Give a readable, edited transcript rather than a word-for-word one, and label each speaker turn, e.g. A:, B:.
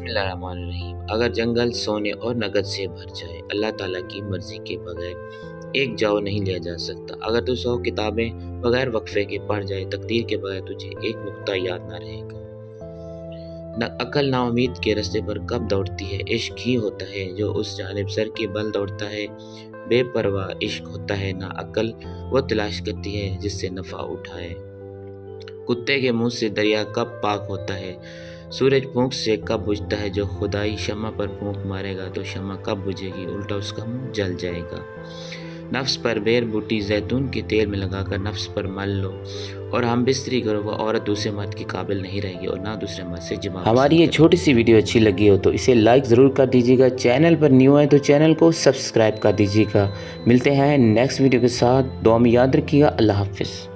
A: बिस्मिल्लाहिर्रहमानिर्रहीम। अगर जंगल सोने और नकद से भर जाए, अल्लाह ताला की मर्जी के बगैर एक जाओ नहीं लिया जा सकता। अगर तू 100 किताबें बगैर वक्फे के पढ़ जाए, तकदीर के बगैर तुझे एक नुक्ता याद ना रहेगा। न अकल नाउमीद के रास्ते पर कब दौड़ती है, इश्क ही होता है जो उस जानिब सर के बल दौड़ता है। बेपरवाह इश्क होता है ना अकल, वो तलाश करती है जिससे नफ़ा उठाए। कुत्ते के मुंह से दरिया कब पाक होता है, सूरज फूंक से कब बुझता है। जो खुदाई शम्मा पर फूंक मारेगा तो शम्मा कब बुझेगी, उल्टा उसका मुंह जल जाएगा। नफ्स पर बेर बूटी जैतून के तेल में लगाकर नफ्स पर मल लो और हम बिस्तरी करो, वो औरत दूसरे मर्द के काबिल नहीं रहेगी और ना दूसरे मर्द से जमा।
B: हमारी ये छोटी सी वीडियो अच्छी लगी हो तो इसे लाइक ज़रूर कर दीजिएगा। चैनल पर न्यू है तो चैनल को सब्सक्राइब कर दीजिएगा। मिलते हैं नेक्स्ट वीडियो के साथ। दुआ में याद रखिएगा। अल्लाह हाफिज़।